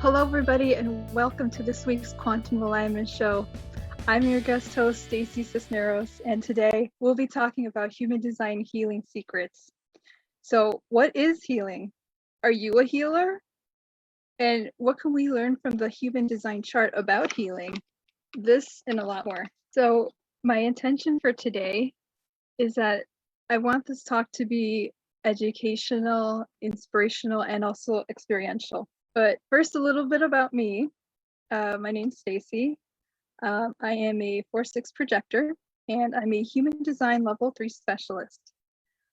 Hello, everybody, and welcome to this week's Quantum Alignment Show. I'm your guest host, Stacy Cisneros, and today we'll be talking about human design healing secrets. So, what is healing? Are you a healer? And what can we learn from the human design chart about healing? This and a lot more. So, my intention for today is that I want this talk to be educational, inspirational, and also experiential. But first, a little bit about me. My name's Stacy. I am a 4/6 projector, and I'm a human design level 3 specialist.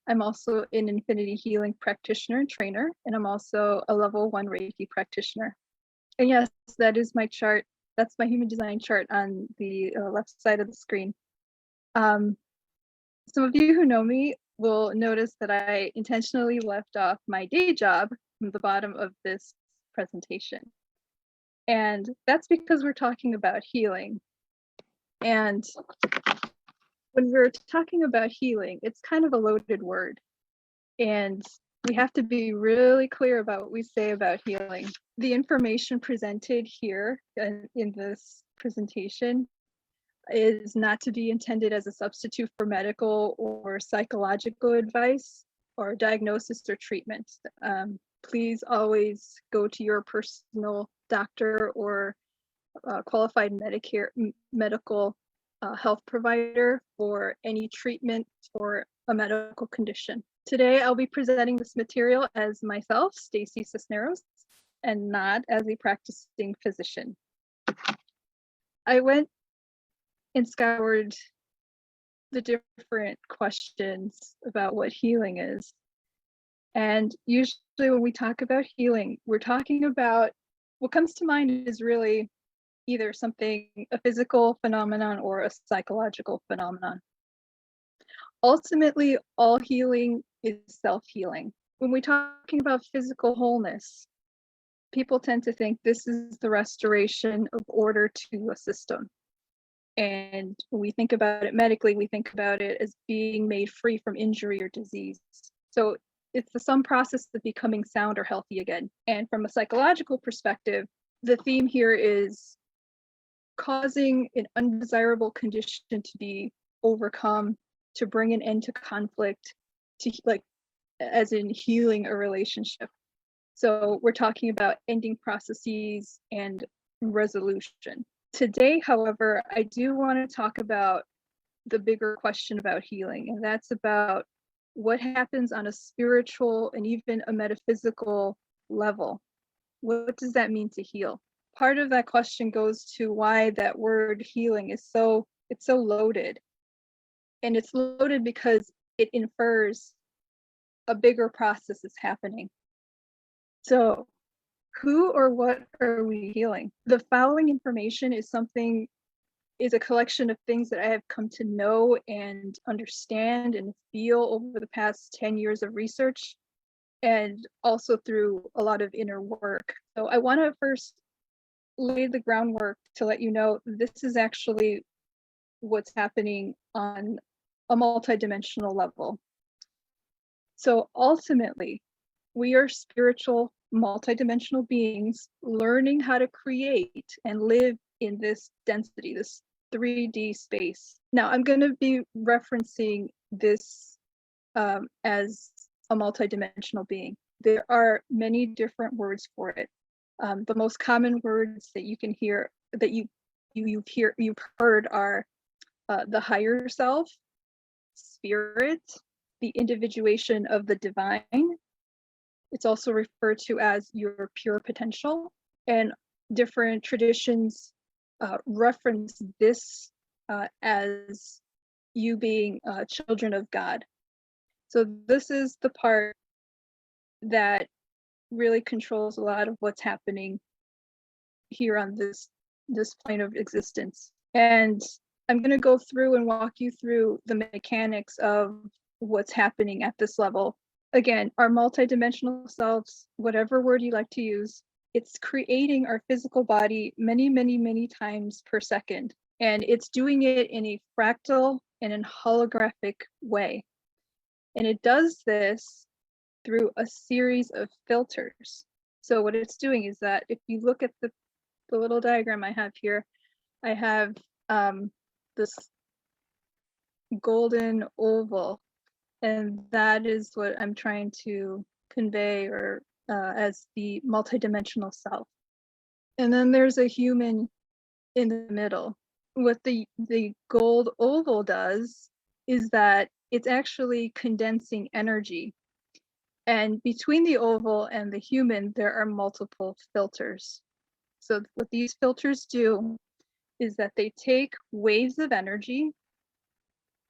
I'm also an Infinity healing practitioner and trainer, and I'm also a level 1 Reiki practitioner. And yes, that is my chart. That's my human design chart on the left side of the screen. Some of you who know me will notice that I intentionally left off my day job from the bottom of this presentation. And that's because we're talking about healing. And when we're talking about healing, it's kind of a loaded word. And we have to be really clear about what we say about healing. The information presented here in this presentation is not to be intended as a substitute for medical or psychological advice or diagnosis or treatment. Please always go to your personal doctor or qualified medical health provider for any treatment for a medical condition. Today, I'll be presenting this material as myself, Stacy Cisneros, and not as a practicing physician. I went and scoured the different questions about what healing is. And usually when we talk about healing, we're talking about what comes to mind is really either something, a physical phenomenon or a psychological phenomenon. Ultimately, all healing is self-healing. When we're talking about physical wholeness, people tend to think this is the restoration of order to a system. And when we think about it medically, we think about it as being made free from injury or disease. So it's the some process of becoming sound or healthy again. And from a psychological perspective, the theme here is causing an undesirable condition to be overcome, to bring an end to conflict, to like as in healing a relationship. So we're talking about ending processes and resolution. Today, however, I do want to talk about the bigger question about healing, and that's about what happens on a spiritual and even a metaphysical level. What does that mean to heal? Part of that question goes to why that word healing is so loaded. And it's loaded because it infers a bigger process is happening. So who or what are we healing? The following information is a collection of things that I have come to know and understand and feel over the past 10 years of research, and also through a lot of inner work. So I want to first lay the groundwork to let you know this is actually what's happening on a multidimensional level. So ultimately, we are spiritual, multidimensional beings learning how to create and live in this density, this 3D space. Now, I'm going to be referencing this as a multidimensional being. There are many different words for it. The most common words that you can hear, that you've heard are the higher self, spirit, the individuation of the divine. It's also referred to as your pure potential, and different traditions reference this as you being children of God. So this is the part that really controls a lot of what's happening here on this plane of existence. And I'm going to go through and walk you through the mechanics of what's happening at this level. Again, our multidimensional selves, whatever word you like to use, it's creating our physical body many, many, many times per second. And it's doing it in a fractal and in holographic way. And it does this through a series of filters. So what it's doing is that if you look at the little diagram I have here, I have this golden oval, and that is what I'm trying to convey, or as the multidimensional self. And then there's a human in the middle. What the gold oval does is that it's actually condensing energy. And between the oval and the human, there are multiple filters. So what these filters do is that they take waves of energy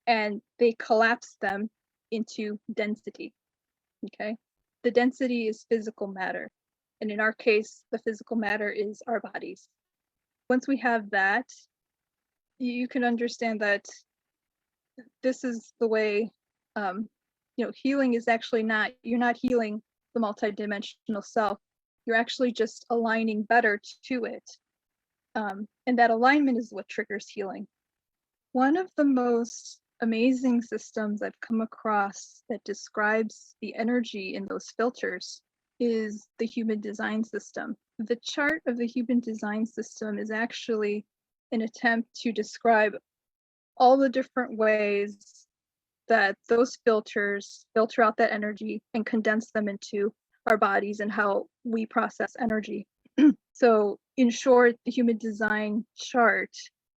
and they collapse them into density. Okay, the density is physical matter, and in our case the physical matter is our bodies. Once we have that, you can understand that this is the way, healing is actually not, you're not healing the multidimensional self, you're actually just aligning better to it, and that alignment is what triggers healing. One of the most amazing systems I've come across that describes the energy in those filters is the human design system. The chart of the human design system is actually an attempt to describe all the different ways that those filters filter out that energy and condense them into our bodies and how we process energy. So in short, the human design chart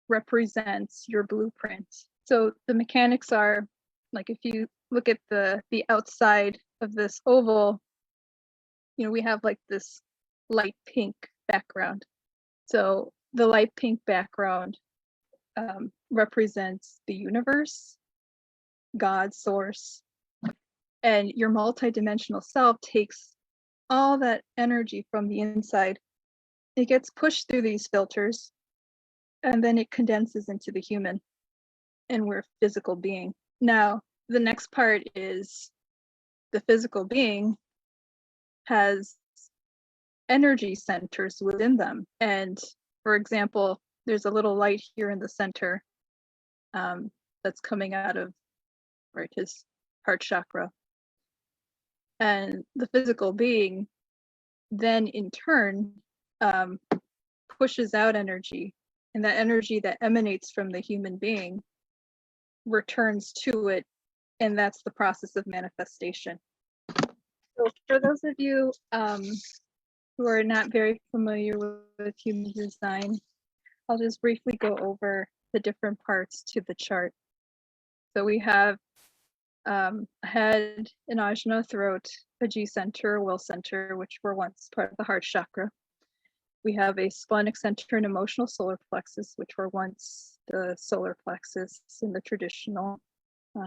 represents your blueprint. So the mechanics are, like, if you look at the outside of this oval, we have like this light pink background. So the light pink background represents the universe, God, source, and your multidimensional self takes all that energy from the inside. It gets pushed through these filters, and then it condenses into the human, and we're a physical being. Now, the next part is the physical being has energy centers within them. And for example, there's a little light here in the center that's coming out of his heart chakra. And the physical being then in turn pushes out energy, and that energy that emanates from the human being returns to it, and that's the process of manifestation. So for those of you who are not very familiar with human design, I'll just briefly go over the different parts to the chart. So we have a head, an ajna, throat, a G center, a will center, which were once part of the heart chakra. We have a splenic center and emotional solar plexus, which were once the solar plexus in the traditional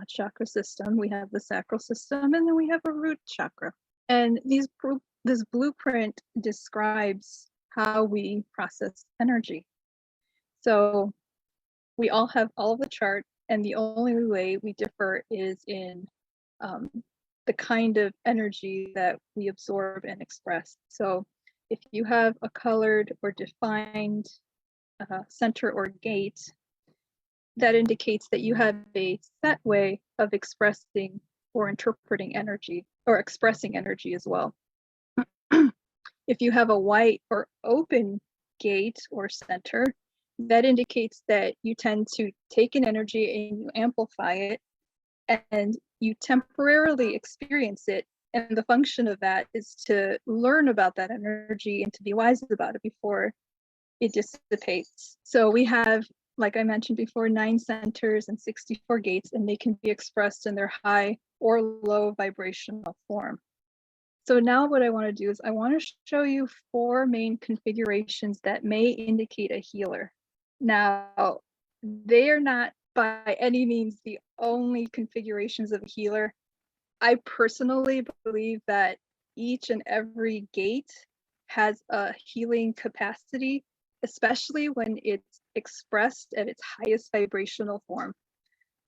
chakra system. We have the sacral system, and then we have a root chakra. And this blueprint describes how we process energy. So we all have all of the chart, and the only way we differ is in the kind of energy that we absorb and express. So if you have a colored or defined center or gate, that indicates that you have a set way of expressing or interpreting energy, or expressing energy as well. If you have a white or open gate or center, that indicates that you tend to take an energy and you amplify it, and you temporarily experience it. And the function of that is to learn about that energy and to be wise about it before it dissipates. So we have, like I mentioned before, 9 centers and 64 gates, and they can be expressed in their high or low vibrational form. So now what I want to do is I want to show you 4 main configurations that may indicate a healer. Now, they are not by any means the only configurations of a healer. I personally believe that each and every gate has a healing capacity, especially when it's expressed at its highest vibrational form.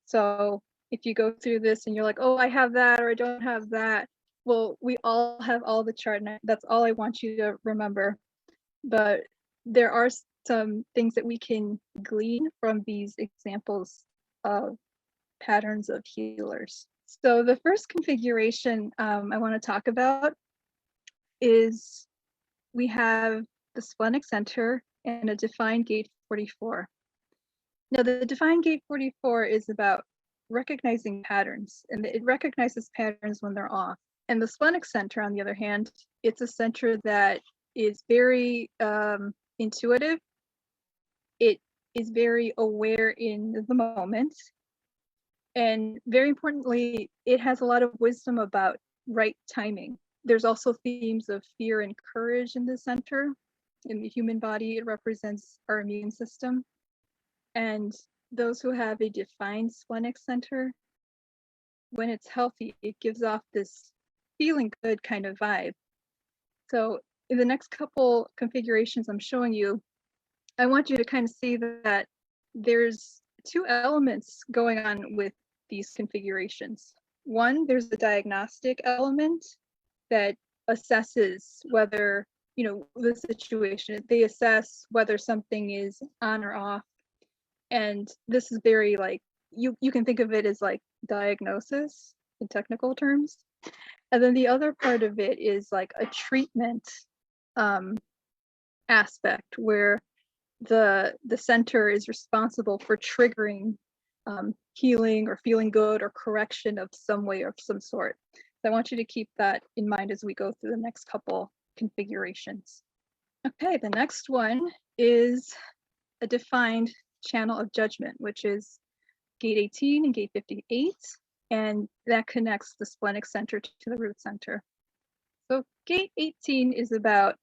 So if you go through this and you're like, oh, I have that, or I don't have that, well, we all have all the chart, and that's all I want you to remember. But there are some things that we can glean from these examples of patterns of healers. So the first configuration I want to talk about is we have the splenic center and a defined gate 44. Now, the defined gate 44 is about recognizing patterns, and it recognizes patterns when they're off. And the splenic center, on the other hand, it's a center that is very intuitive. It is very aware in the moment. And very importantly, it has a lot of wisdom about right timing. There's also themes of fear and courage in the center. In the human body, it represents our immune system. And those who have a defined splenic center, when it's healthy, it gives off this feeling good kind of vibe. So in the next couple configurations I'm showing you, I want you to kind of see that there's two elements going on with these configurations. One, there's the diagnostic element that assesses whether, the situation, they assess whether something is on or off. And this is very like, you can think of it as like diagnosis in technical terms. And then the other part of it is like a treatment aspect where the center is responsible for triggering healing or feeling good or correction of some way or some sort. So I want you to keep that in mind as we go through the next couple configurations. Okay, the next one is a defined channel of judgment, which is gate 18 and gate 58, and that connects the splenic center to the root center. So gate 18 is about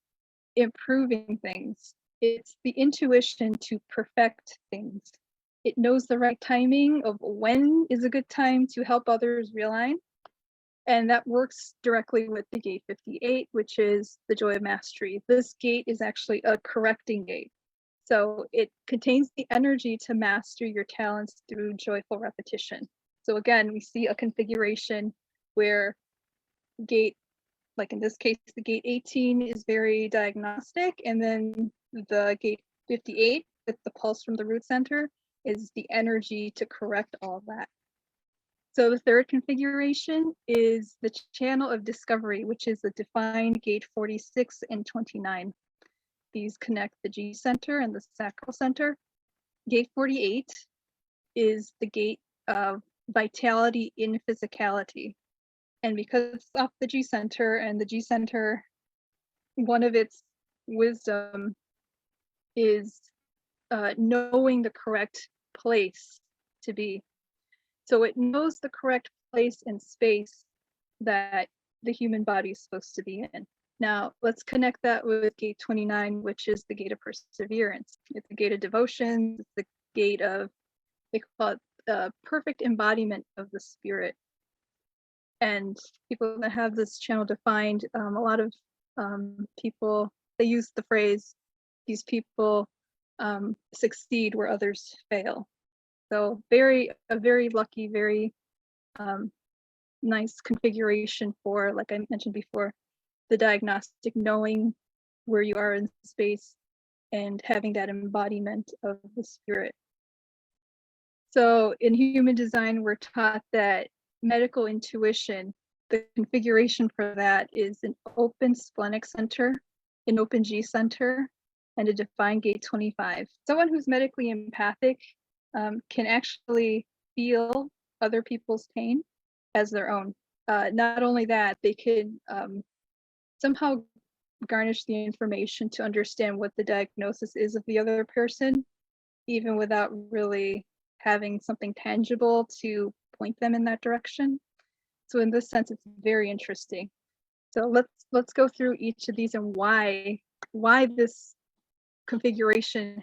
improving things. It's the intuition to perfect things. It knows the right timing of when is a good time to help others realign. And that works directly with the gate 58, which is the joy of mastery. This gate is actually a correcting gate. So it contains the energy to master your talents through joyful repetition. So again, we see a configuration where gate, like in this case, the gate 18 is very diagnostic, and then the gate 58 with the pulse from the root center is the energy to correct all of that. So the third configuration is the channel of discovery, which is the defined gate 46 and 29. These connect the G center and the sacral center. Gate 48 is the gate of vitality in physicality. And because it's off the G center, and the G center, one of its wisdom is knowing the correct place to be. So it knows the correct place and space that the human body is supposed to be in. Now, let's connect that with gate 29, which is the gate of perseverance. It's the gate of devotion. It's the gate of, they call it the perfect embodiment of the spirit. And people that have this channel defined, a lot of people, they use the phrase, these people succeed where others fail. So a very lucky, very nice configuration for, like I mentioned before, the diagnostic, knowing where you are in space and having that embodiment of the spirit. So in human design, we're taught that medical intuition, the configuration for that is an open splenic center, an open G center, and a defined gate 25. Someone who's medically empathic can actually feel other people's pain as their own. Not only that, they can somehow garnish the information to understand what the diagnosis is of the other person, even without really having something tangible to point them in that direction. So in this sense, it's very interesting. So let's go through each of these and why this configuration,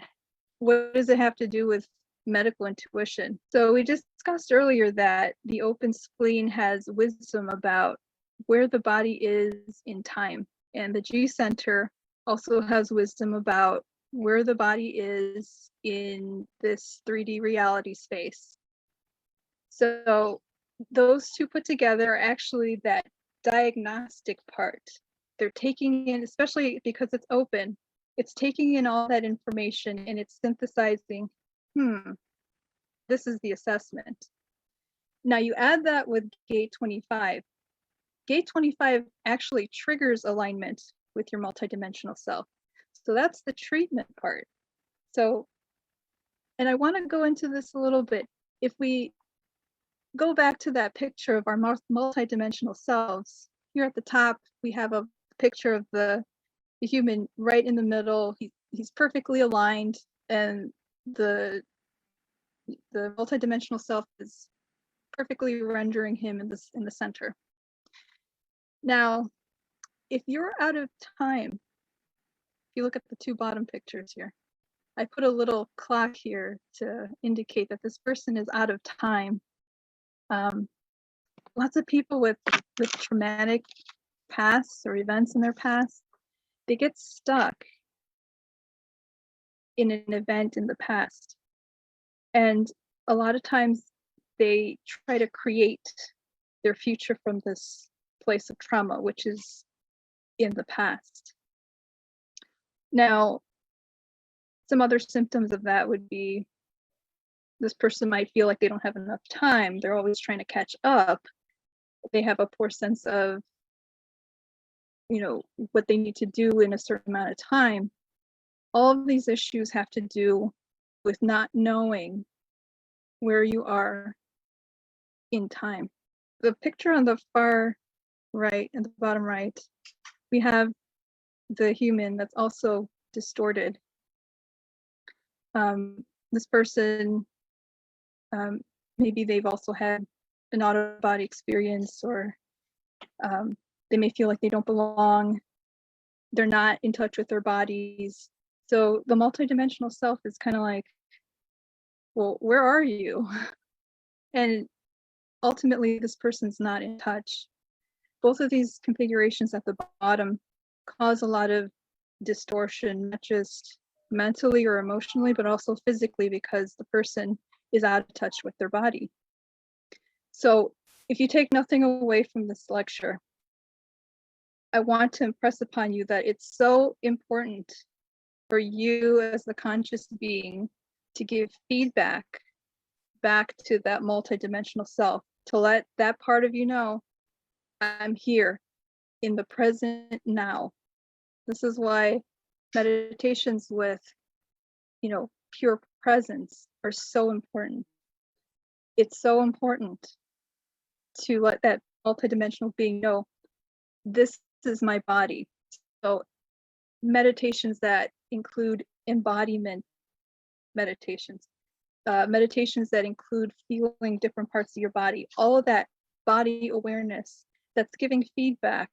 what does it have to do with medical intuition? So we discussed earlier that the open spleen has wisdom about where the body is in time, and the G center also has wisdom about where the body is in this 3D reality space. So those two put together are actually that diagnostic part. They're taking in, especially because it's open, it's taking in all that information and it's synthesizing, this is the assessment. Now you add that with gate 25. Gate 25 actually triggers alignment with your multidimensional self. So that's the treatment part. So, and I want to go into this a little bit. If we go back to that picture of our multidimensional selves, here at the top, we have a picture of the human right in the middle. He's perfectly aligned, and the multidimensional self is perfectly rendering him in the center. Now, if you're out of time, if you look at the two bottom pictures here, I put a little clock here to indicate that this person is out of time. Lots of people with traumatic pasts or events in their past, they get stuck in an event in the past. And a lot of times they try to create their future from this place of trauma, which is in the past. Now, some other symptoms of that would be this person might feel like they don't have enough time. They're always trying to catch up. They have a poor sense of, what they need to do in a certain amount of time. All of these issues have to do with not knowing where you are in time. The picture on the far right and the bottom right, we have the human that's also distorted. This person, maybe they've also had an out-of-body experience, or they may feel like they don't belong. They're not in touch with their bodies. So the multidimensional self is kind of like, well, where are you? And ultimately, this person's not in touch. Both of these configurations at the bottom cause a lot of distortion, not just mentally or emotionally, but also physically, because the person is out of touch with their body. So if you take nothing away from this lecture, I want to impress upon you that it's so important for you as the conscious being to give feedback back to that multidimensional self, to let that part of you know, I'm here in the present now. This is why meditations with, pure presence are so important. It's so important to let that multidimensional being know, this is my body. So meditations that include embodiment meditations, meditations that include feeling different parts of your body, all of that body awareness that's giving feedback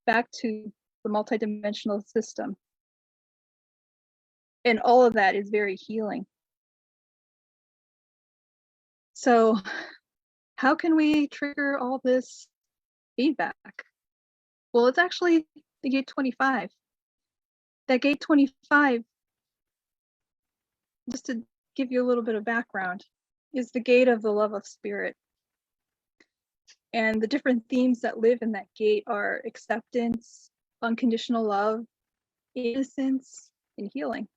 back to the multidimensional system. And all of that is very healing. So how can we trigger all this feedback? Well, it's actually the gate 25. That gate 25, just to give you a little bit of background, is the gate of the love of spirit. And the different themes that live in that gate are acceptance, unconditional love, innocence, and healing.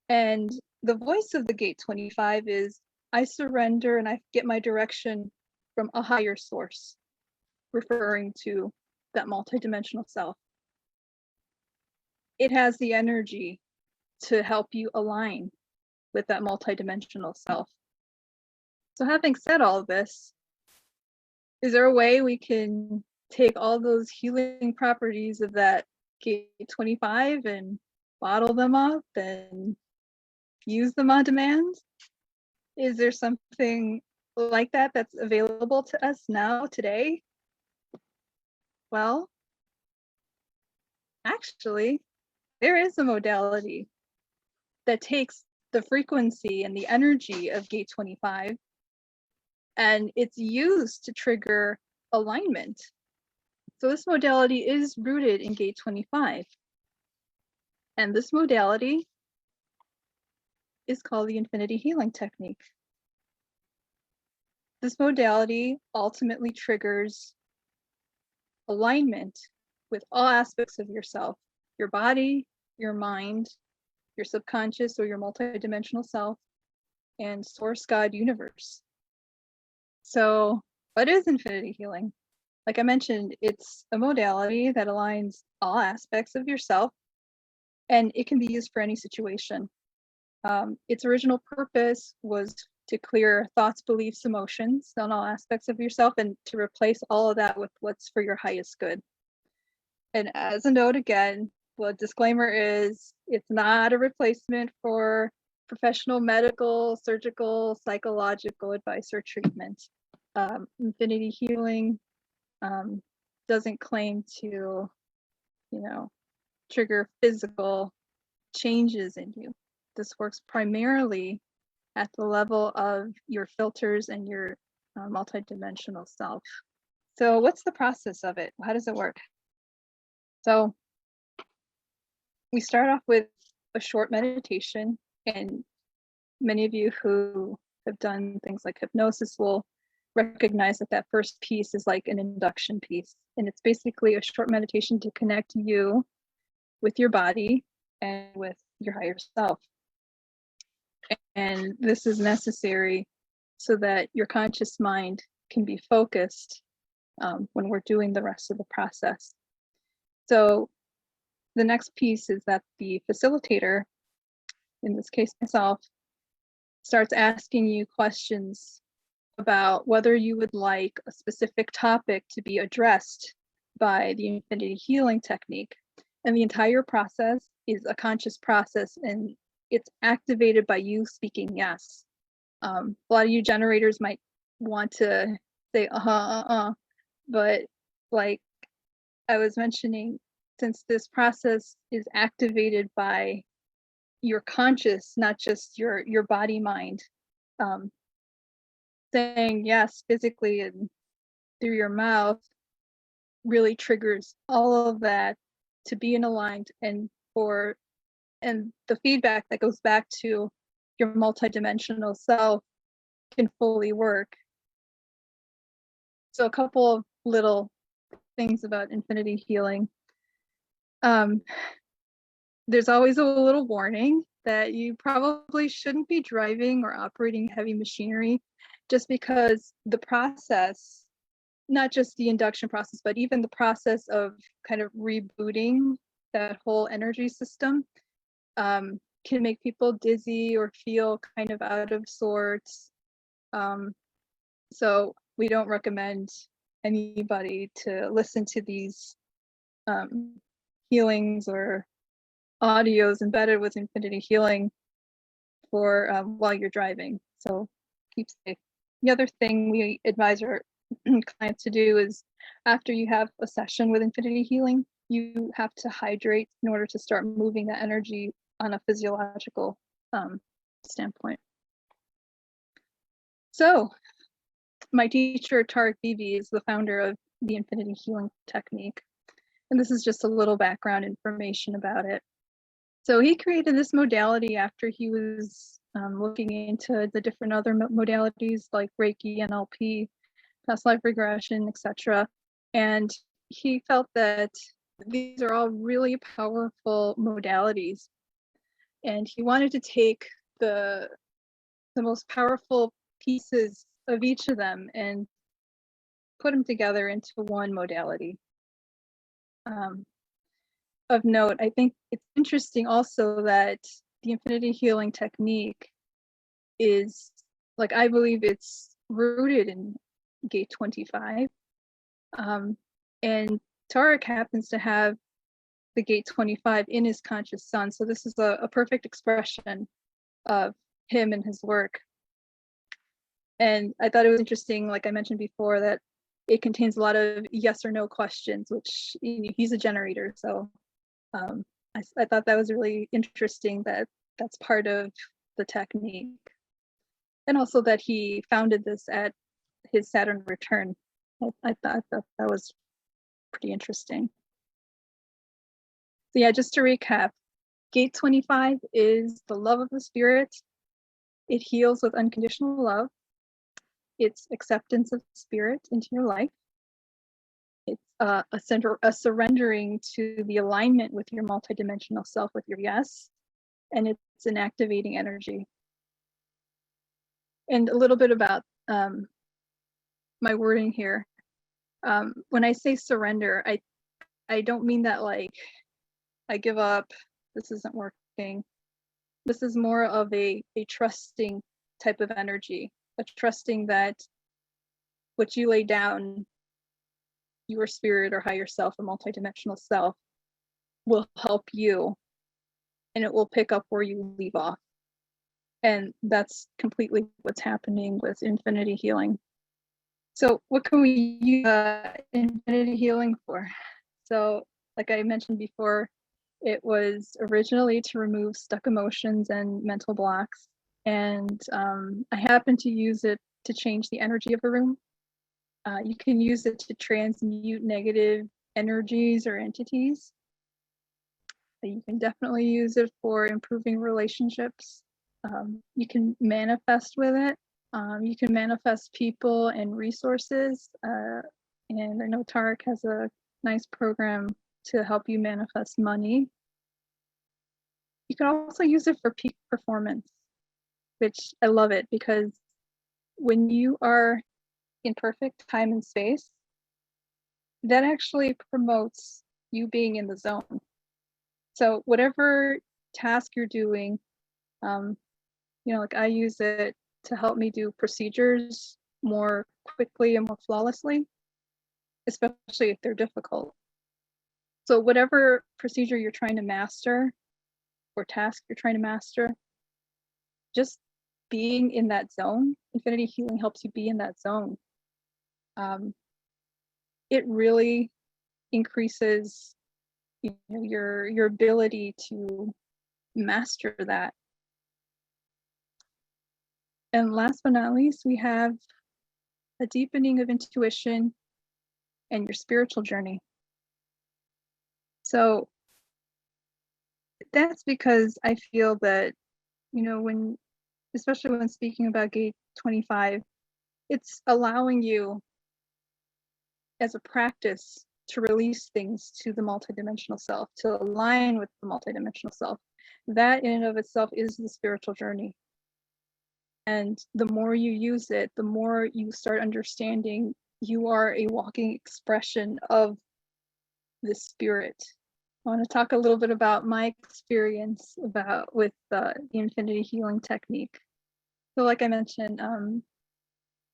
And the voice of the gate 25 is, I surrender and I get my direction from a higher source, referring to that multidimensional self. It has the energy to help you align with that multidimensional self. So having said all of this, is there a way we can take all those healing properties of that gate 25 and bottle them up and use them on demand? Is there something like that that's available to us now, today? Well, actually, there is a modality that takes the frequency and the energy of gate 25, and it's used to trigger alignment. So this modality is rooted in gate 25. And this modality is called the Infinity Healing Technique. This modality ultimately triggers alignment with all aspects of yourself, your body, your mind, your subconscious or your multidimensional self, and source, God, universe. So what is infinity healing? like I mentioned, it's a modality that aligns all aspects of yourself, and it can be used for any situation. Its original purpose was to clear thoughts, beliefs, emotions on all aspects of yourself, and to replace all of that with what's for your highest good. And as a note again, well, disclaimer is it's not a replacement for professional medical, surgical, psychological advice or treatment. Infinity healing doesn't claim to, trigger physical changes in you. This works primarily at the level of your filters and your multidimensional self. So what's the process of it? How does it work? So we start off with a short meditation, and many of you who have done things like hypnosis will recognize that that first piece is like an induction piece, and it's basically a short meditation to connect you with your body and with your higher self. And this is necessary so that your conscious mind can be focused when we're doing the rest of the process. So the next piece is that the facilitator, in this case myself, starts asking you questions about whether you would like a specific topic to be addressed by the Infinity healing technique. And the entire process is a conscious process, and it's activated by you speaking yes. A lot of you generators might want to say but like I was mentioning, since this process is activated by your conscious, not just your body mind, saying yes physically and through your mouth really triggers all of that to be in aligned, and the feedback that goes back to your multidimensional self can fully work. So a couple of little things about Infinity healing. There's always a little warning that you probably shouldn't be driving or operating heavy machinery, just because the process, not just the induction process, but even the process of kind of rebooting that whole energy system can make people dizzy or feel kind of out of sorts. So we don't recommend anybody to listen to these healings or audios embedded with Infinity healing for while you're driving. So keep safe. The other thing we advise our clients to do is, after you have a session with Infinity healing, you have to hydrate in order to start moving that energy on a physiological standpoint. So my teacher, Tariq Bibi, is the founder of the Infinity healing Techniq. And this is just a little background information about it. So he created this modality after he was looking into the different other modalities like Reiki, NLP, past life regression, etc. And he felt that these are all really powerful modalities. And he wanted to take the most powerful pieces of each of them and put them together into one modality. Of note, I think it's interesting also that the Infinity healing Techniq is, like, I believe it's rooted in Gate 25. And Tariq happens to have the Gate 25 in his conscious sun. So this is a perfect expression of him and his work. And I thought it was interesting, like I mentioned before, that it contains a lot of yes or no questions, which he's a generator. So I thought that was really interesting that that's part of the technique. And also that he founded this at his Saturn return. I thought that was pretty interesting. So yeah, just to recap, Gate 25 is the love of the spirit. It heals with unconditional love. It's acceptance of spirit into your life. It's a surrendering to the alignment with your multidimensional self with your yes. And it's an activating energy. And a little bit about my wording here. When I say surrender, I don't mean that like I give up, this isn't working. This is more of a trusting type of energy, a trusting that what you lay down, your spirit or higher self or multidimensional self, will help you, and it will pick up where you leave off. And that's completely what's happening with infinity healing. So what can we use infinity healing for? So like I mentioned before, it was originally to remove stuck emotions and mental blocks. And I happen to use it to change the energy of a room. You can use it to transmute negative energies or entities. You can definitely use it for improving relationships. You can manifest with it. You can manifest people and resources. And I know Tarek has a nice program to help you manifest money. You can also use it for peak performance, which I love it because when you are in perfect time and space, that actually promotes you being in the zone. So whatever task you're doing, like I use it to help me do procedures more quickly and more flawlessly, especially if they're difficult. So whatever procedure you're trying to master or task you're trying to master, just being in that zone, infinity healing helps you be in that zone. It really increases your ability to master that. And last but not least, we have a deepening of intuition and your spiritual journey. So that's because I feel that, especially when speaking about Gate 25, it's allowing you as a practice to release things to the multidimensional self, to align with the multidimensional self. That in and of itself is the spiritual journey. And the more you use it, the more you start understanding you are a walking expression of the spirit. I want to talk a little bit about my experience with the infinity healing technique. So like I mentioned,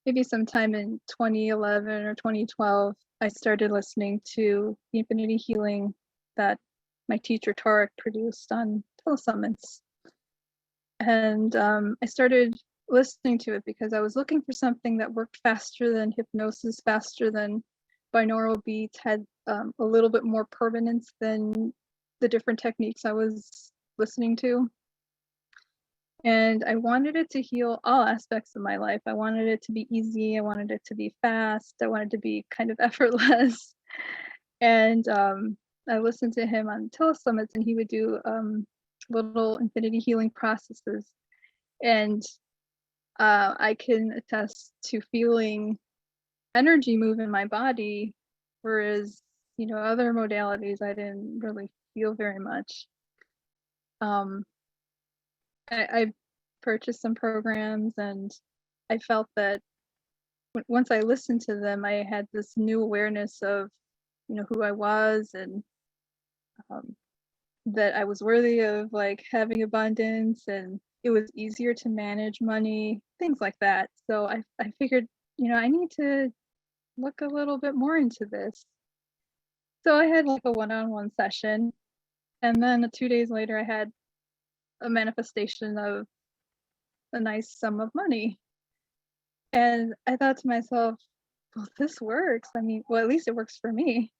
maybe sometime in 2011 or 2012, I started listening to the infinity healing that my teacher Tarek produced on telesummits. And I started listening to it because I was looking for something that worked faster than hypnosis, faster than binaural beats, had a little bit more permanence than the different techniques I was listening to. And I wanted it to heal all aspects of my life. I wanted it to be easy. I wanted it to be fast. I wanted it to be kind of effortless. And I listened to him on telesummits, and he would do little infinity healing processes. And I can attest to feeling energy move in my body, whereas other modalities I didn't really feel very much. I purchased some programs, and I felt that once I listened to them, I had this new awareness of who I was, and that I was worthy of like having abundance, and it was easier to manage money, things like that. So I figured, I need to look a little bit more into this. So I had like a one-on-one session, and then 2 days later I had a manifestation of a nice sum of money. And I thought to myself, well, this works. I mean, well, at least it works for me.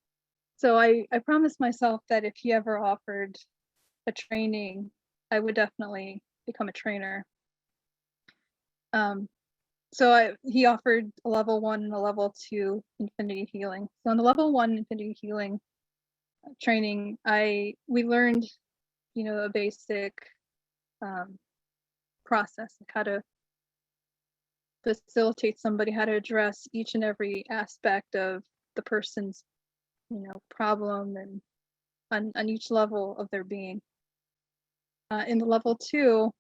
So I promised myself that if he ever offered a training, I would definitely become a trainer. So he offered a level 1 and a level 2 infinity healing. So on the level 1 infinity healing training, we learned, a basic process, like how to facilitate somebody, how to address each and every aspect of the person's problem, and on each level of their being. In the level 2,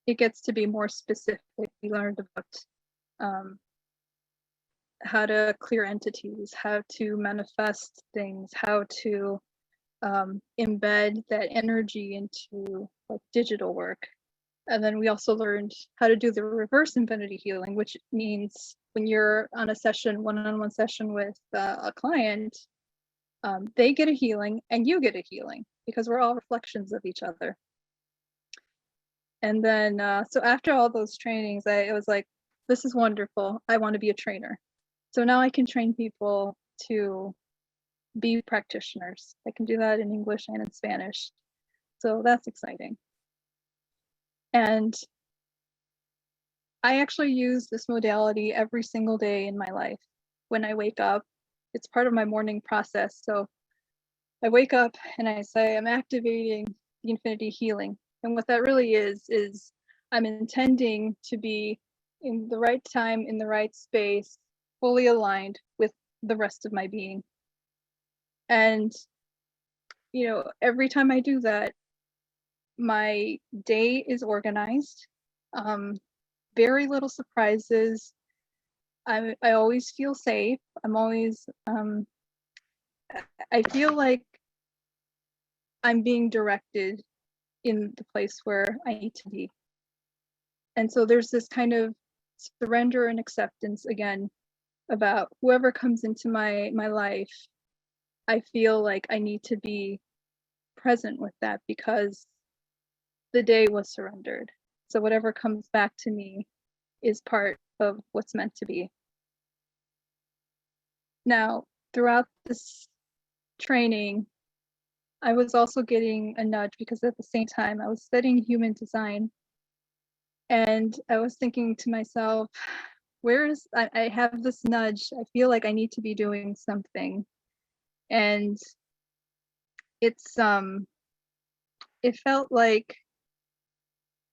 it gets to be more specific. We learned about how to clear entities, how to manifest things, how to embed that energy into like digital work. And then we also learned how to do the reverse infinity healing, which means when you're on a session, one-on-one session with a client, they get a healing and you get a healing because we're all reflections of each other. And then, so after all those trainings, I was like, this is wonderful. I want to be a trainer. So now I can train people to be practitioners. I can do that in English and in Spanish. So that's exciting. And I actually use this modality every single day in my life. When I wake up, it's part of my morning process. So I wake up and I say, I'm activating the infinity healing. And what that really is I'm intending to be in the right time, in the right space, fully aligned with the rest of my being. And, you know, every time I do that, my day is organized. Very little surprises. I always feel safe. I'm always, I feel like I'm being directed in the place where I need to be. And so there's this kind of surrender and acceptance again about whoever comes into my life. I feel like I need to be present with that because the day was surrendered. So whatever comes back to me is part of what's meant to be. Now, throughout this training, I was also getting a nudge because at the same time I was studying human design. And I was thinking to myself, I have this nudge. I feel like I need to be doing something. And it's it felt like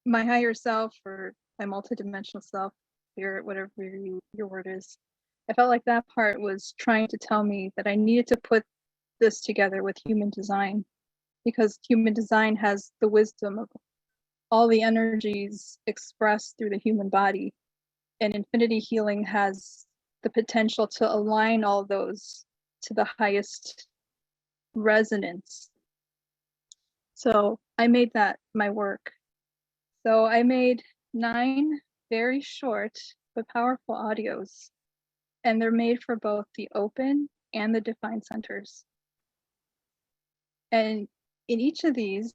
my higher self or my multidimensional self, whatever your word is. I felt like that part was trying to tell me that I needed to put this together with human design because human design has the wisdom of all the energies expressed through the human body, and infinity healing has the potential to align all those to the highest resonance. So I made that my work. So I made 9 very short but powerful audios, and they're made for both the open and the defined centers. And in each of these,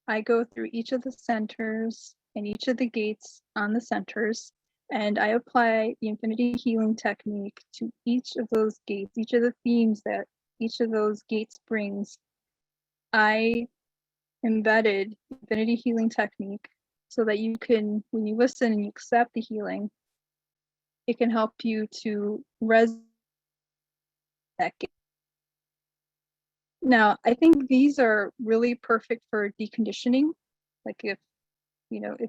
I go through each of the centers and each of the gates on the centers, and I apply the infinity healing technique to each of those gates, each of the themes that each of those gates brings. I embedded infinity healing technique so that you can, when you listen and you accept the healing, it can help you to resonate that gate. Now, I think these are really perfect for deconditioning. Like if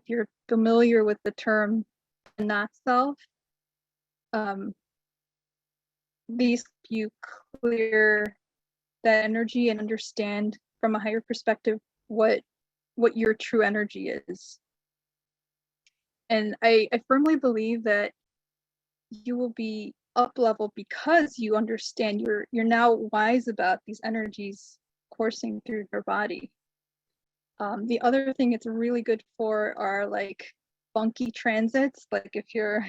you're familiar with the term not self, these help you clear that energy and understand from a higher perspective what your true energy is. And I firmly believe that you will be up level because you understand you're now wise about these energies coursing through your body. The other thing it's really good for are like funky transits, like if you're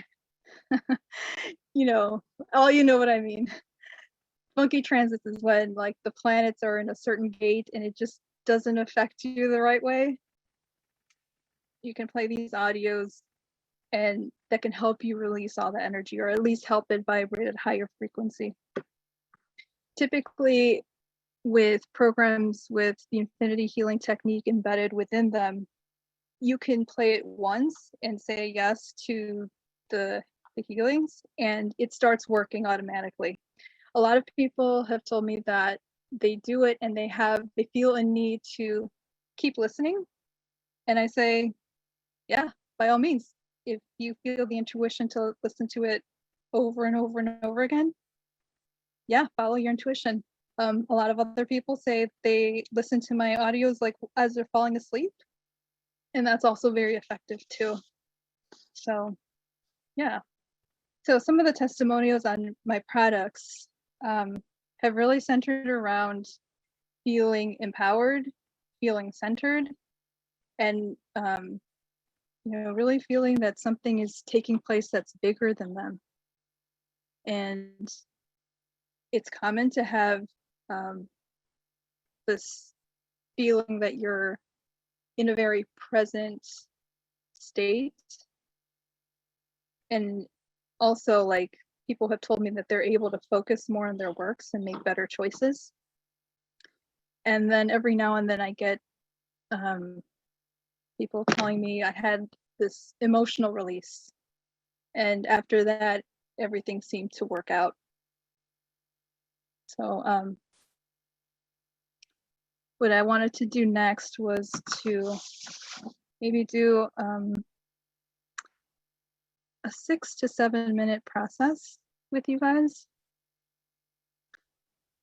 you know what I mean. Funky transits is when like the planets are in a certain gate and it just doesn't affect you the right way. You can play these audios and that can help you release all the energy, or at least help it vibrate at higher frequency. Typically with programs with the infinity healing technique embedded within them, you can play it once and say yes to the healings and it starts working automatically. A lot of people have told me that they do it and they feel a need to keep listening. And I say, yeah, by all means, if you feel the intuition to listen to it over and over and over again, yeah, follow your intuition. A lot of other people say they listen to my audios like as they're falling asleep, and that's also very effective too. So, yeah. So some of the testimonials on my products have really centered around feeling empowered, feeling centered, and really feeling that something is taking place that's bigger than them. And it's common to have this feeling that you're in a very present state. And also, like, people have told me that they're able to focus more on their works and make better choices. And then every now and then I get people telling me I had this emotional release. And after that, everything seemed to work out. So what I wanted to do next was to maybe do a 6 to 7 minute process with you guys.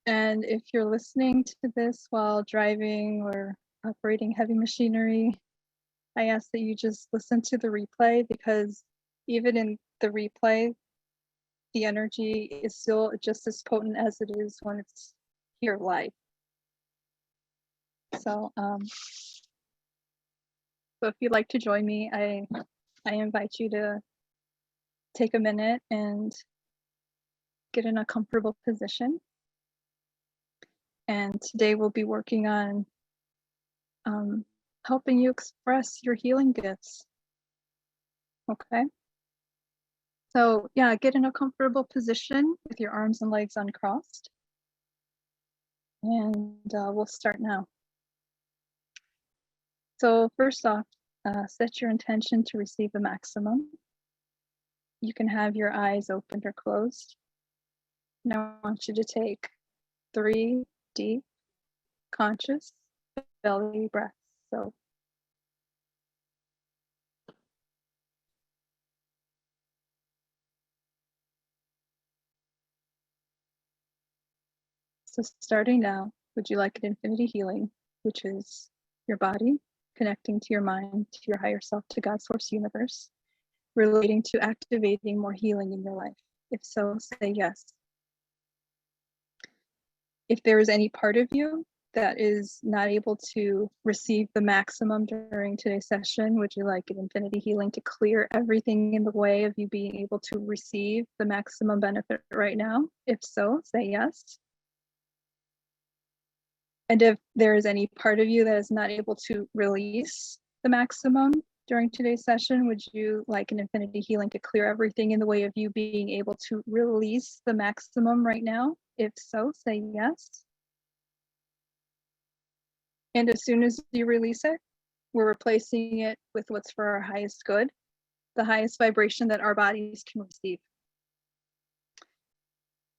And if you're listening to this while driving or operating heavy machinery, I ask that you just listen to the replay, because even in the replay, the energy is still just as potent as it is when it's here live. So, so if you'd like to join me, I invite you to take a minute and get in a comfortable position. And today we'll be working on helping you express your healing gifts. Okay. So yeah, get in a comfortable position with your arms and legs uncrossed. And we'll start now. So first off, set your intention to receive the maximum. You can have your eyes opened or closed. Now I want you to take 3 deep, conscious belly breaths. So starting now, would you like an infinity healing, which is your body connecting to your mind, to your higher self, to God, source, universe, relating to activating more healing in your life? If so, say yes. If there is any part of you that is not able to receive the maximum during today's session, would you like an infinity healing to clear everything in the way of you being able to receive the maximum benefit right now? If so, say yes. And if there is any part of you that is not able to release the maximum during today's session, would you like an infinity healing to clear everything in the way of you being able to release the maximum right now? If so, say yes. And as soon as you release it, we're replacing it with what's for our highest good, the highest vibration that our bodies can receive.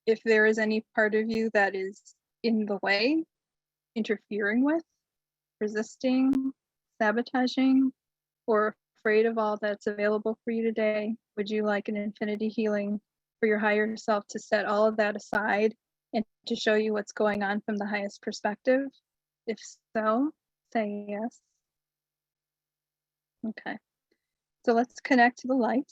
If there is any part of you that is in the way, interfering with, resisting, sabotaging, or afraid of all that's available for you today, would you like an infinity healing for your higher self to set all of that aside and to show you what's going on from the highest perspective? If so, say yes. Okay, so let's connect to the light.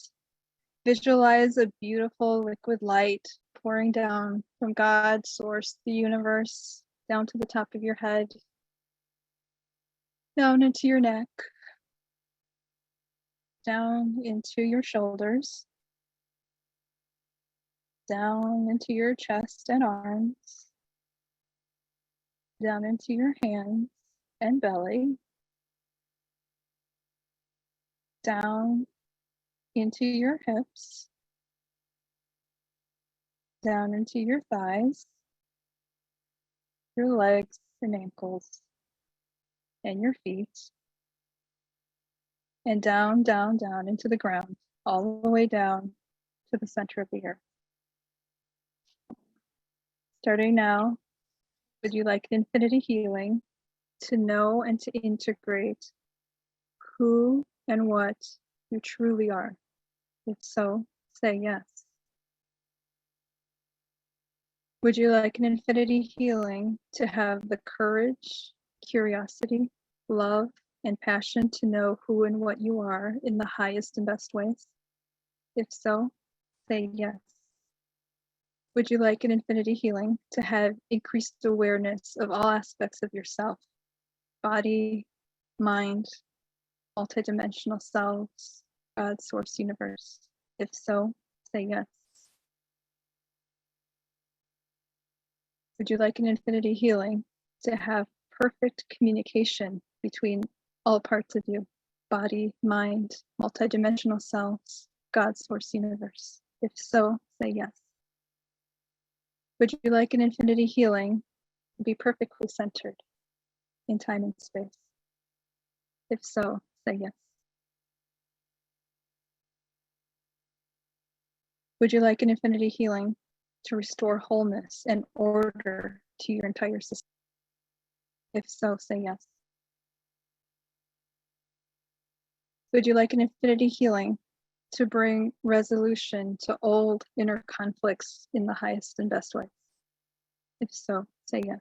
Visualize a beautiful liquid light pouring down from God, source, the universe, down to the top of your head, down into your neck, down into your shoulders, down into your chest and arms, down into your hands and belly, down into your hips, down into your thighs, your legs and ankles, and your feet, and down, down, down into the ground, all the way down to the center of the earth. Starting now, would you like infinity healing to know and to integrate who and what you truly are? If so, say yes. Would you like an infinity healing to have the courage, curiosity, love, and passion to know who and what you are in the highest and best ways? If so, say yes. Would you like an infinity healing to have increased awareness of all aspects of yourself, body, mind, multidimensional selves, God, source, universe? If so, say yes. Would you like an infinity healing to have perfect communication between all parts of you, body, mind, multidimensional selves, God, source, universe? If so, say yes. Would you like an infinity healing to be perfectly centered in time and space? If so, say yes. Would you like an infinity healing to restore wholeness and order to your entire system? If so, say yes. Would you like an infinity healing to bring resolution to old inner conflicts in the highest and best way? If so, say yes.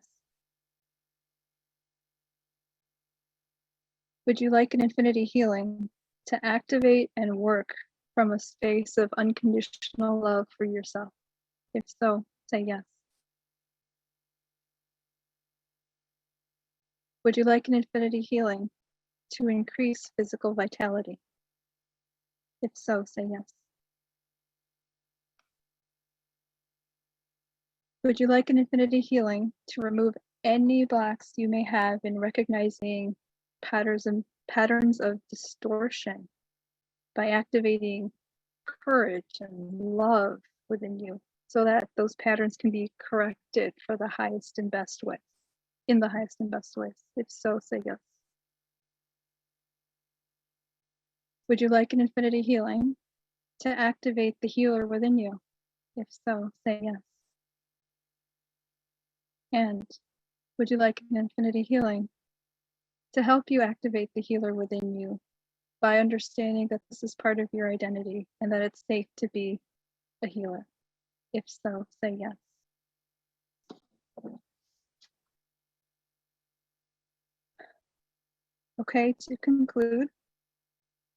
Would you like an infinity healing to activate and work from a space of unconditional love for yourself? If so, say yes. Would you like an infinity healing to increase physical vitality? If so, say yes. Would you like an infinity healing to remove any blocks you may have in recognizing patterns of distortion by activating courage and love within you so that those patterns can be corrected for the highest and best way, in the highest and best ways? If so, say yes. Would you like an infinity healing to activate the healer within you? If so, say yes. And would you like an infinity healing to help you activate the healer within you by understanding that this is part of your identity and that it's safe to be a healer? If so, say yes. Okay, to conclude,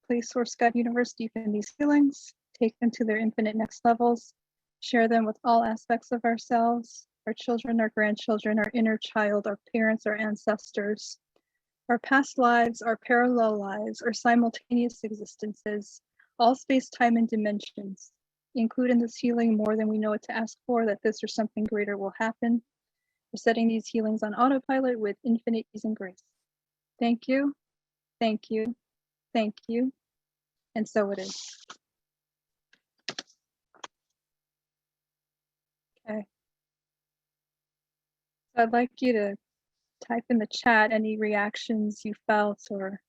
please source God Universe deepen these healings, take them to their infinite next levels, share them with all aspects of ourselves, our children, our grandchildren, our inner child, our parents, our ancestors, our past lives, our parallel lives, our simultaneous existences, all space, time, and dimensions. Include in this healing more than we know what to ask for, that this or something greater will happen. We're setting these healings on autopilot with infinite ease and grace. Thank you, thank you, thank you, and so it is. Okay. So I'd like you to type in the chat any reactions you felt or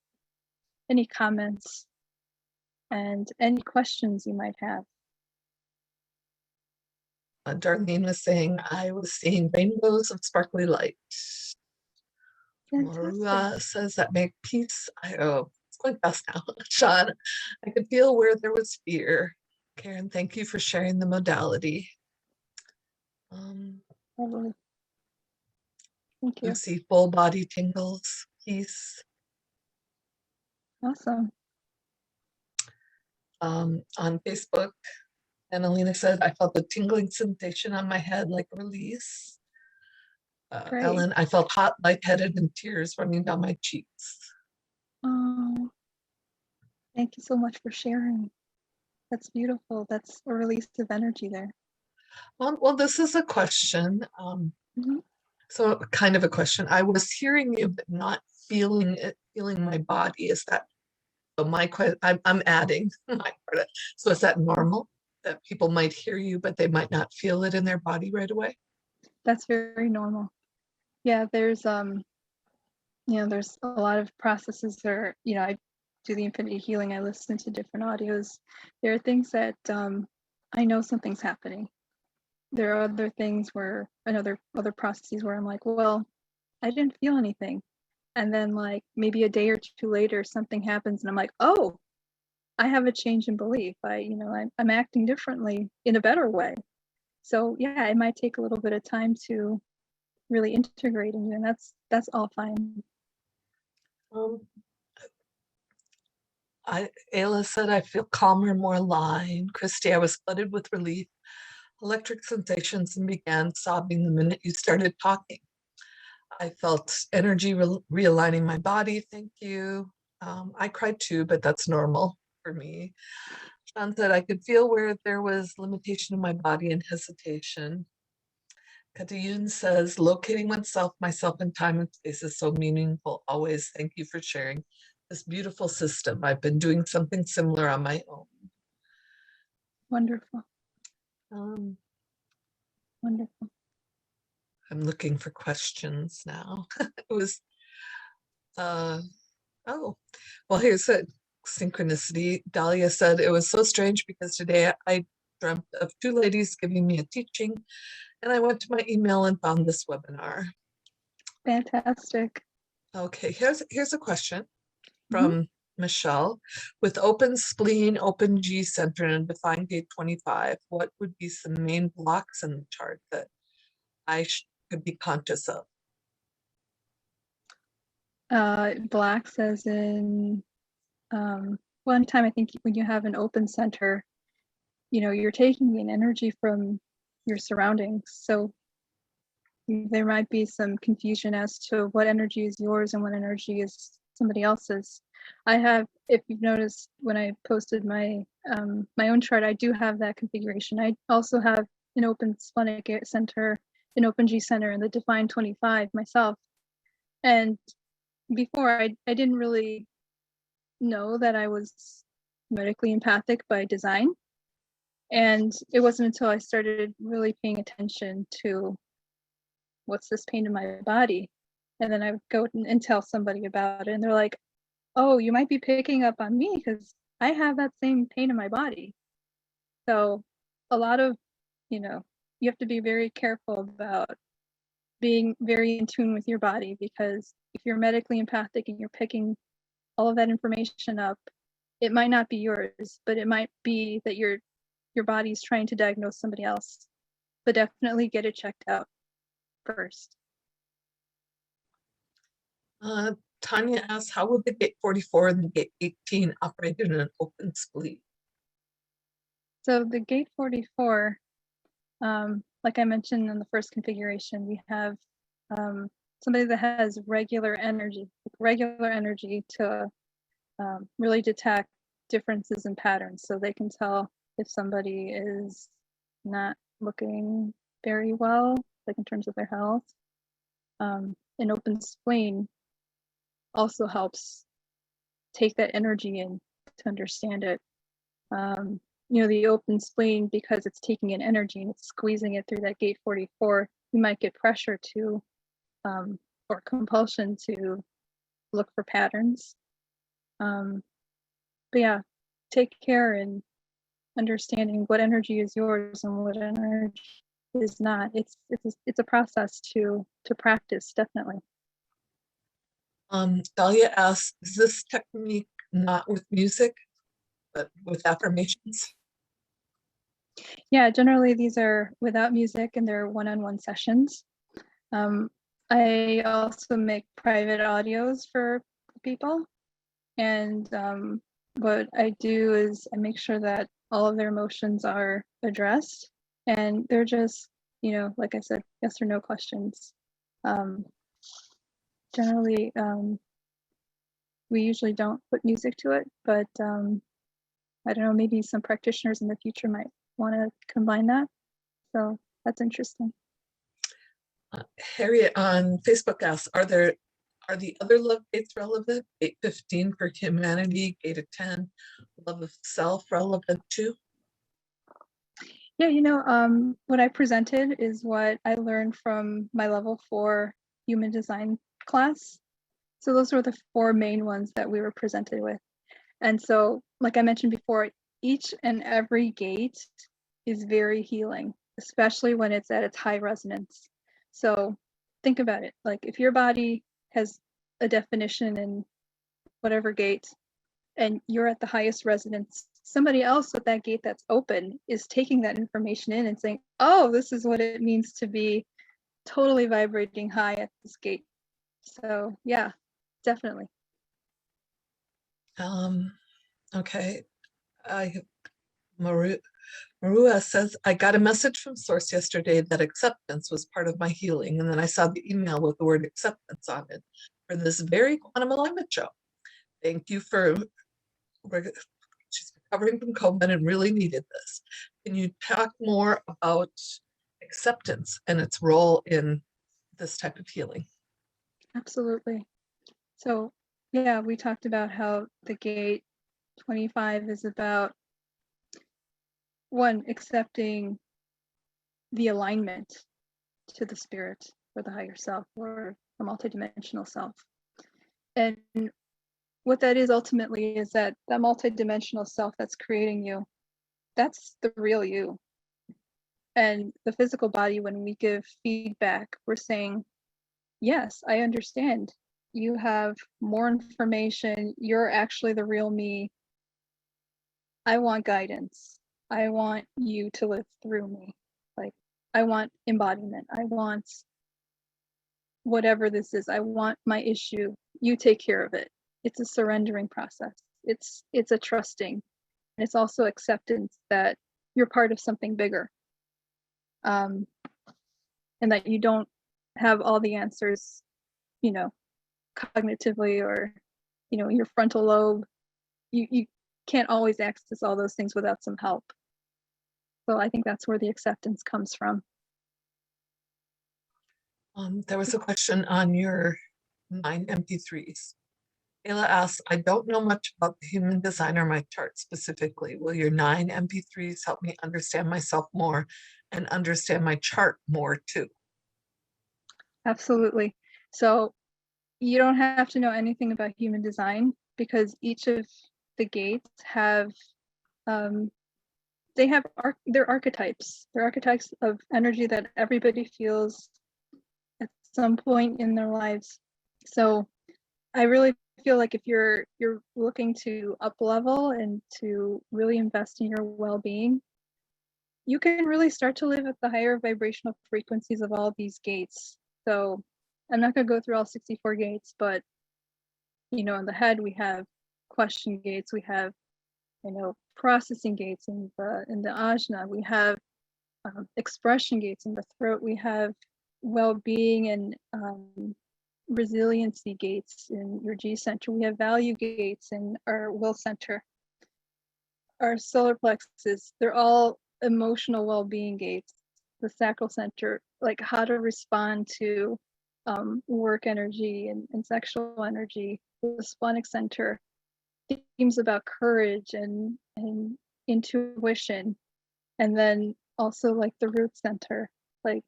any comments and any questions you might have. Darlene was saying, I was seeing rainbows of sparkly light. Marua says that make peace. It's going fast now. Sean, I could feel where there was fear. Karen, thank you for sharing the modality. Totally. Thank you. Lucy, full body tingles, peace. Awesome. On Facebook, Annalena said, I felt a tingling sensation on my head like a release. Ellen, I felt hot, lightheaded, and tears running down my cheeks. Oh, thank you so much for sharing. That's beautiful. That's a release of energy there. Well, this is a question. So kind of a question. I was hearing you, but not feeling it, feeling my body. Is that, so my question, I'm adding my part. So is that normal that people might hear you, but they might not feel it in their body right away? That's very normal. Yeah, there's there's a lot of processes there. I do the infinity healing. I listen to different audios. There are things that I know something's happening. There are other things where other processes where I'm like, well, I didn't feel anything. And then like maybe a day or two later, something happens and I'm like, oh, I have a change in belief. I'm acting differently in a better way. So yeah, it might take a little bit of time to really integrate in you, and that's all fine. Ayla said, I feel calmer, more aligned. Christy, I was flooded with relief, electric sensations, and began sobbing the minute you started talking. I felt energy realigning my body. Thank you. I cried too, but that's normal for me. Sean said, I could feel where there was limitation in my body and hesitation. Cate says, locating oneself, myself, and time and space is so meaningful. Always thank you for sharing this beautiful system. I've been doing something similar on my own. Wonderful. Um, Wonderful. I'm looking for questions now. It was, oh, well, here's a synchronicity. Dahlia said, it was so strange because today I dreamt of two ladies giving me a teaching, and I went to my email and found this webinar. Fantastic. Okay, here's a question from Michelle. With open spleen, open G center, and defined gate 25, what would be some main blocks in the chart that I could be conscious of? Blacks as in one time, I think when you have an open center, you're taking in energy from your surroundings. So there might be some confusion as to what energy is yours and what energy is somebody else's. I have, if you've noticed, when I posted my my own chart, I do have that configuration. I also have an open splenic center, an open G center, and the defined 25 myself. And before, I didn't really know that I was medically empathic by design. And it wasn't until I started really paying attention to what's this pain in my body, and then I would go and tell somebody about it, and they're like, oh, you might be picking up on me because I have that same pain in my body. So a lot of, you have to be very careful about being very in tune with your body, because if you're medically empathic and you're picking all of that information up, it might not be yours, but it might be that your body's trying to diagnose somebody else. But definitely get it checked out first. Tanya asks, how would the gate 44 and the gate 18 operate in an open spleen? So the gate 44, like I mentioned in the first configuration, we have somebody that has regular energy to really detect differences in patterns. So they can tell if somebody is not looking very well, like in terms of their health. An open spleen also helps take that energy in to understand it. The open spleen, because it's taking in energy and it's squeezing it through that gate 44, you might get pressure to or compulsion to look for patterns. But yeah, take care in understanding what energy is yours and what energy is not. It's a process to practice, definitely. Dahlia asks, is this technique not with music, but with affirmations? Yeah, generally these are without music and they're one-on-one sessions. I also make private audios for people, and what I do is I make sure that all of their emotions are addressed, and they're just, like I said, yes or no questions. Generally, we usually don't put music to it, but I don't know, maybe some practitioners in the future might want to combine that. So that's interesting. Harriet on Facebook asks, are the other love gates relevant? Gate 15 for humanity, gate of 10, love of self relevant too? Yeah, what I presented is what I learned from my level 4 human design class. So those were the 4 main ones that we were presented with. And so, like I mentioned before, each and every gate is very healing, especially when it's at its high resonance. So think about it. Like if your body has a definition in whatever gate and you're at the highest resonance, somebody else with that gate that's open is taking that information in and saying, oh, this is what it means to be totally vibrating high at this gate. So yeah, definitely. Okay. I Marua says, I got a message from Source yesterday that acceptance was part of my healing, and then I saw the email with the word acceptance on it for this very quantum alignment show. Thank you for she's recovering from COVID and really needed this. Can you talk more about acceptance and its role in this type of healing? Absolutely. So, yeah, we talked about how the gate 25 is about one, accepting the alignment to the spirit or the higher self or the multidimensional self. And what that is ultimately is that multidimensional self that's creating you, that's the real you. And the physical body, when we give feedback, we're saying, yes, I understand. You have more information. You're actually the real me. I want guidance. I want you to live through me. Like, I want embodiment. I want whatever this is. I want my issue. You take care of it. It's a surrendering process. It's a trusting. And it's also acceptance that you're part of something bigger. And that you don't have all the answers, cognitively or, your frontal lobe. You can't always access all those things without some help. So I think that's where the acceptance comes from. There was a question on your 9 MP3s. Ayla asks, I don't know much about the human design or my chart specifically. Will your 9 MP3s help me understand myself more and understand my chart more too? Absolutely. So you don't have to know anything about human design because each of the gates have they're archetypes. They're archetypes of energy that everybody feels at some point in their lives. So I really feel like if you're looking to up level and to really invest in your well-being, you can really start to live at the higher vibrational frequencies of all these gates. So I'm not going to go through all 64 gates, but in the head we have question gates, we have processing gates in the ajna, we have expression gates in the throat, we have well-being and resiliency gates in your G center, we have value gates in our will center, our solar plexus. They're all emotional well-being gates. The sacral center, like how to respond to work energy and sexual energy. The splenic center, themes about courage and intuition. And then also like the root center, like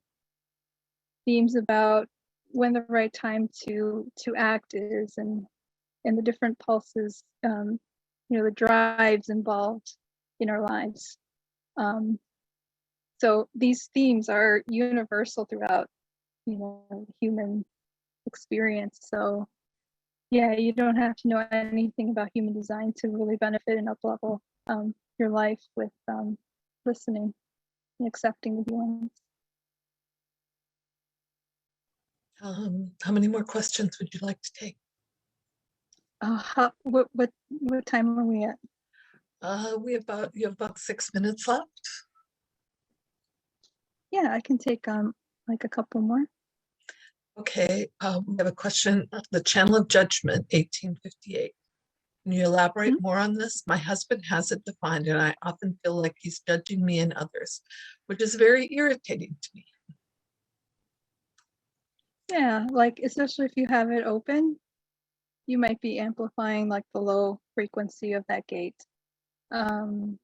themes about when the right time to act is, and the different pulses, the drives involved in our lives. So these themes are universal throughout, human experience. So yeah, you don't have to know anything about human design to really benefit and up-level your life with listening and accepting the feelings. How many more questions would you like to take? What time are we at? You have about 6 minutes left. Yeah, I can take like a couple more. Okay, we have a question. The channel of judgment, 1858. Can you elaborate more on this? My husband has it defined, and I often feel like he's judging me and others, which is very irritating to me. Yeah, like especially if you have it open, you might be amplifying like the low frequency of that gate. In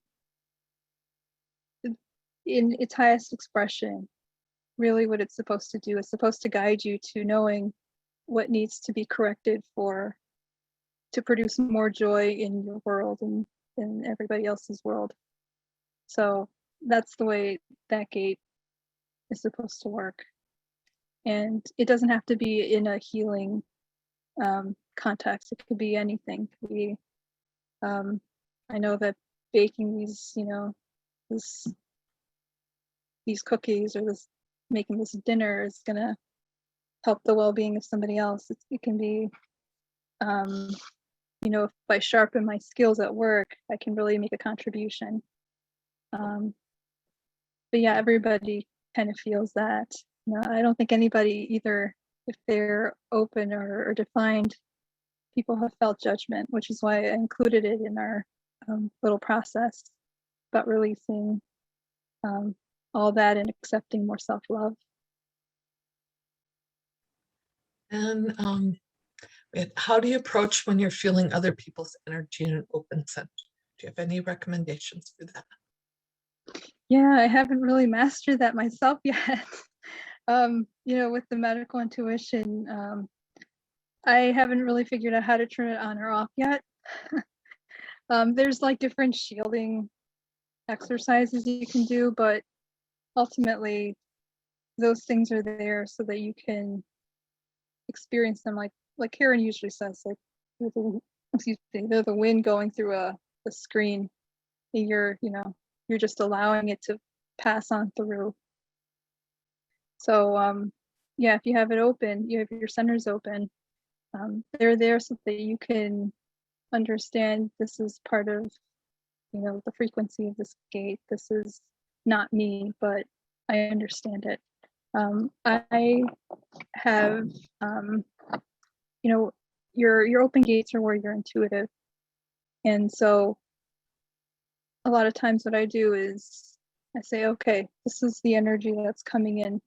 its highest expression, really what it's supposed to do is supposed to guide you to knowing what needs to be corrected to produce more joy in your world and in everybody else's world. So that's the way that gate is supposed to work. And it doesn't have to be in a healing context. It could be anything. It could be, I know that baking these cookies or making this dinner is gonna help the well-being of somebody else. It can be, if I sharpen my skills at work, I can really make a contribution. But yeah, everybody kind of feels that. I don't think anybody, either if they're open or defined, people have felt judgment, which is why I included it in our little process about releasing all that and accepting more self-love. And how do you approach when you're feeling other people's energy in an open center? Do you have any recommendations for that? Yeah, I haven't really mastered that myself yet. With the medical intuition, I haven't really figured out how to turn it on or off yet. There's like different shielding exercises you can do, but ultimately those things are there so that you can experience them like Karen usually says, like they're the wind going through a screen, and you're just allowing it to pass on through. So yeah, if you have it open, you have your centers open, they're there so that you can understand this is part of the frequency of this gate. This is not me, but I understand it. I have your open gates are where you're intuitive, and so a lot of times what I do is I say, okay, this is the energy that's coming in,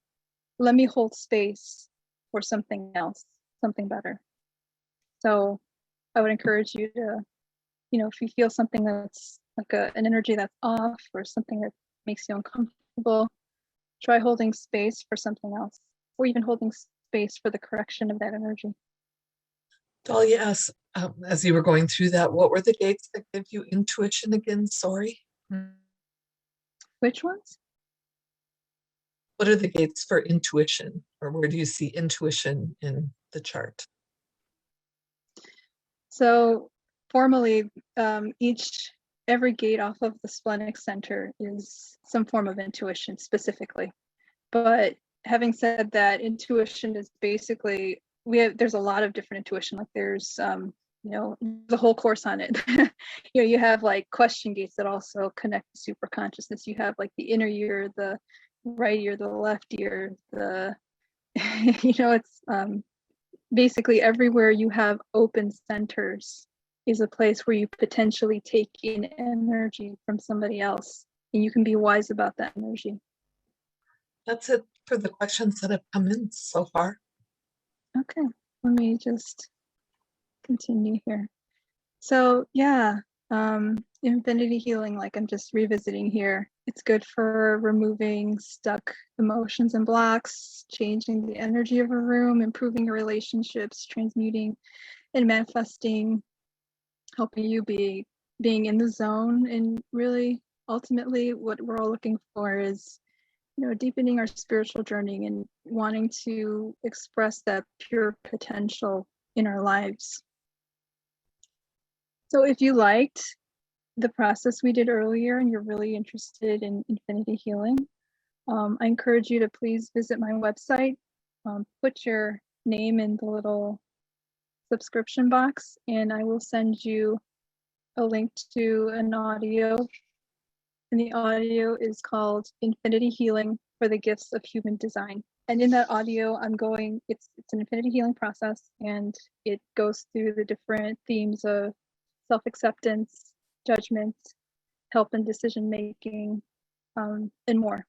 let me hold space for something else, something better. So I would encourage you to, if you feel something that's like an energy that's off or something that makes you uncomfortable, try holding space for something else, or even holding space for the correction of that energy. Dahlia asked, as you were going through that, what were the gates that give you intuition again? Sorry. Which ones? What are the gates for intuition, or where do you see intuition in the chart? So formally, every gate off of the splenic center is some form of intuition specifically. But having said that, intuition is basically, there's a lot of different intuition. Like there's the whole course on it. You have like question gates that also connect to super consciousness. You have like the inner ear, the right ear, the left ear, it's basically everywhere you have open centers is a place where you potentially take in energy from somebody else, and you can be wise about that energy. That's it for the questions that have come in so far. Okay, let me just continue here. So yeah, infinity healing, like I'm just revisiting here, it's good for removing stuck emotions and blocks, changing the energy of a room, improving your relationships, transmuting and manifesting, helping you being in the zone. And really ultimately what we're all looking for is deepening our spiritual journey and wanting to express that pure potential in our lives. So if you liked the process we did earlier and you're really interested in infinity healing, I encourage you to please visit my website, put your name in the little subscription box, and I will send you a link to an audio. And the audio is called Infinity Healing for the Gifts of Human Design. And in that audio, it's an infinity healing process, and it goes through the different themes of self-acceptance, judgment, help and decision-making, and more.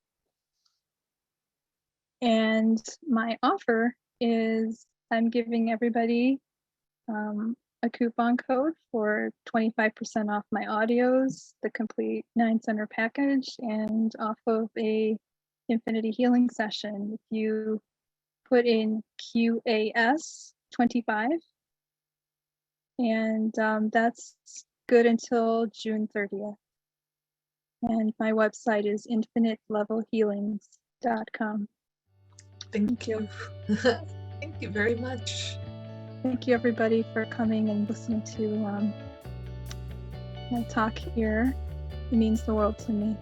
And my offer is I'm giving everybody a coupon code for 25% off my audios, the complete 9-center package, and off of a infinity healing session. If you put in QAS 25, and that's good until June 30th. And my website is infinitelevelhealings.com. Thank you. Thank you very much. Thank you everybody for coming and listening to my talk here. It means the world to me.